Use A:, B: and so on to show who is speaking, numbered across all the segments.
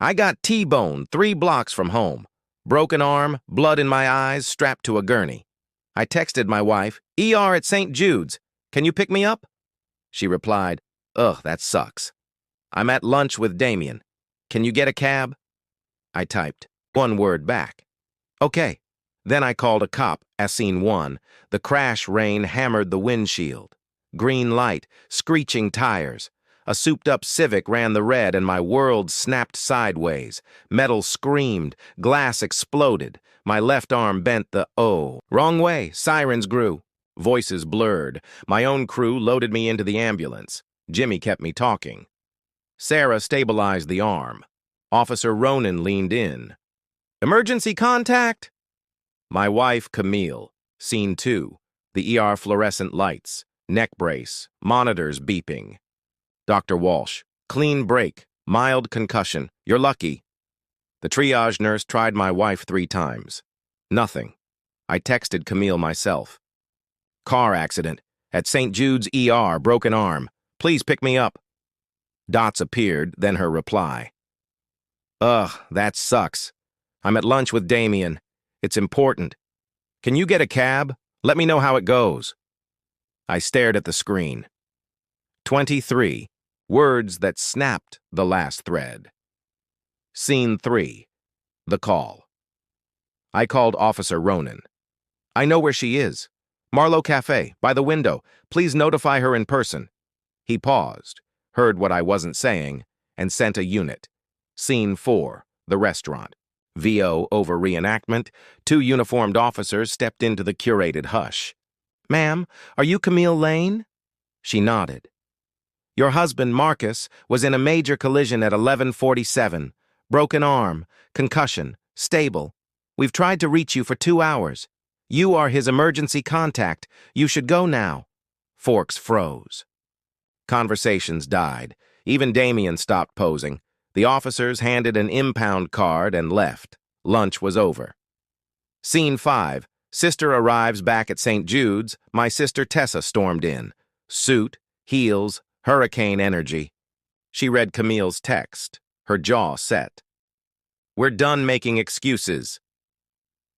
A: I got T-boned 3 blocks from home. Broken arm, blood in my eyes, strapped to a gurney. I texted my wife, ER at St. Jude's. Can you pick me up? She replied, ugh, that sucks. I'm at lunch with Damien. Can you get a cab? I typed 1 word back. Okay. Then I called a cop as scene 1. The crash rain hammered the windshield. Green light, screeching tires. A souped-up Civic ran the red and my world snapped sideways. Metal screamed, glass exploded. My left arm bent the wrong way, sirens grew. Voices blurred. My own crew loaded me into the ambulance. Jimmy kept me talking. Sarah stabilized the arm. Officer Ronan leaned in. Emergency contact? My wife, Camille. Scene 2. The ER fluorescent lights. Neck brace. Monitors beeping. Dr. Walsh. Clean break. Mild concussion. You're lucky. The triage nurse tried my wife 3 times. Nothing. I texted Camille myself. Car accident. At St. Jude's ER, broken arm. Please pick me up. Dots appeared, then her reply. Ugh, that sucks. I'm at lunch with Damien. It's important. Can you get a cab? Let me know how it goes. I stared at the screen. 23. Words that snapped the last thread. Scene 3. The call. I called Officer Ronan. I know where she is. Marlowe Cafe, by the window. Please notify her in person. He paused, heard what I wasn't saying, and sent a unit. Scene 4. The restaurant. VO over reenactment. 2 uniformed officers stepped into the curated hush. Ma'am, are you Camille Lane? She nodded. Your husband, Marcus, was in a major collision at 11:47. Broken arm, concussion, stable. We've tried to reach you for 2 hours. You are his emergency contact. You should go now. Forks froze. Conversations died. Even Damien stopped posing. The officers handed an impound card and left. Lunch was over. Scene 5. Sister arrives back at St. Jude's. My sister Tessa stormed in. Suit, heels, hurricane energy. She read Camille's text. Her jaw set. We're done making excuses.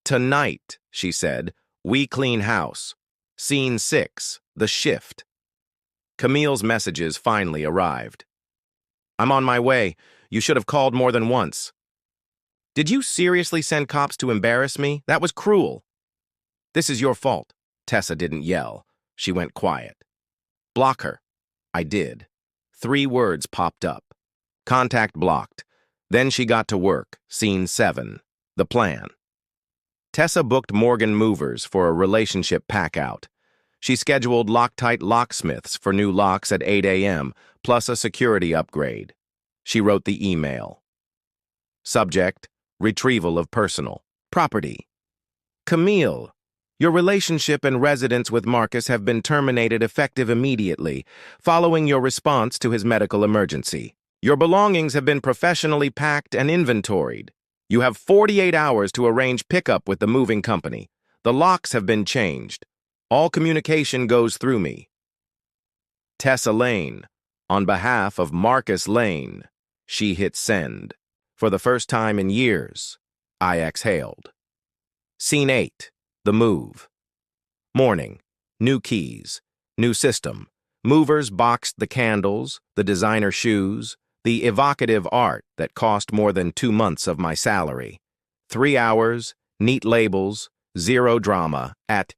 A: Tonight, she said, we clean house. Scene 6. The shift. Camille's messages finally arrived. I'm on my way. You should have called more than once. Did you seriously send cops to embarrass me? That was cruel. This is your fault. Tessa didn't yell. She went quiet. Block her. I did. 3 words popped up. Contact blocked. Then she got to work. Scene 7. The plan. Tessa booked Morgan Movers for a relationship pack-out. She scheduled Loctite locksmiths for new locks at 8 a.m., plus a security upgrade. She wrote the email. Subject, retrieval of personal property. Camille, your relationship and residence with Marcus have been terminated effective immediately, following your response to his medical emergency. Your belongings have been professionally packed and inventoried. You have 48 hours to arrange pickup with the moving company. The locks have been changed. All communication goes through me. Tessa Lane, on behalf of Marcus Lane. She hit send. For the first time in years, I exhaled. Scene 8. The move. Morning. New keys. New system. Movers boxed the candles, the designer shoes, the evocative art that cost more than 2 months of my salary. 3 hours, neat labels, zero drama. At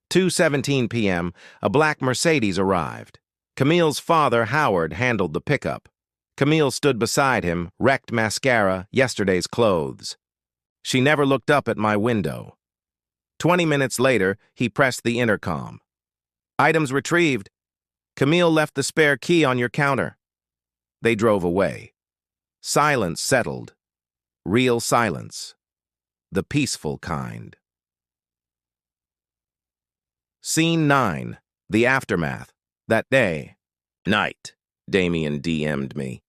A: 2:17 p.m., a black Mercedes arrived. Camille's father, Howard, handled the pickup. Camille stood beside him, wrecked mascara, yesterday's clothes. She never looked up at my window. 20 minutes later, he pressed the intercom. Items retrieved. Camille left the spare key on your counter. They drove away. Silence settled. Real silence. The peaceful kind. Scene 9. The aftermath. That day. Night. Damien DM'd me.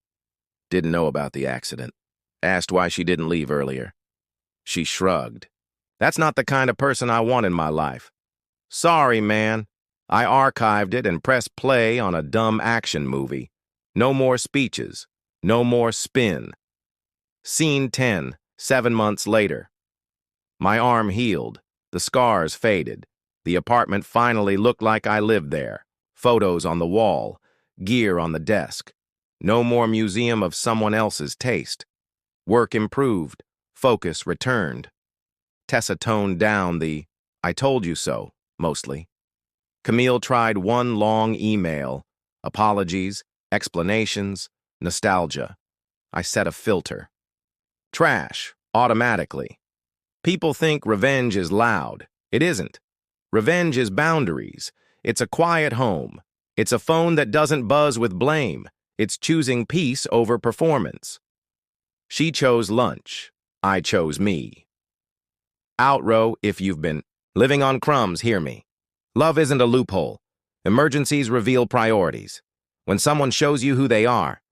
A: Didn't know about the accident. Asked why she didn't leave earlier. She shrugged. That's not the kind of person I want in my life. Sorry, man. I archived it and pressed play on a dumb action movie. No more speeches. No more spin. Scene 10, 7 months later. My arm healed. The scars faded. The apartment finally looked like I lived there. Photos on the wall. Gear on the desk. No more museum of someone else's taste. Work improved. Focus returned. Tessa toned down the "I told you so," mostly. Camille tried one long email. Apologies, explanations, nostalgia. I set a filter. Trash, automatically. People think revenge is loud. It isn't. Revenge is boundaries. It's a quiet home. It's a phone that doesn't buzz with blame. It's choosing peace over performance. She chose lunch. I chose me. Outrow, if you've been living on crumbs, hear me. Love isn't a loophole. Emergencies reveal priorities. When someone shows you who they are,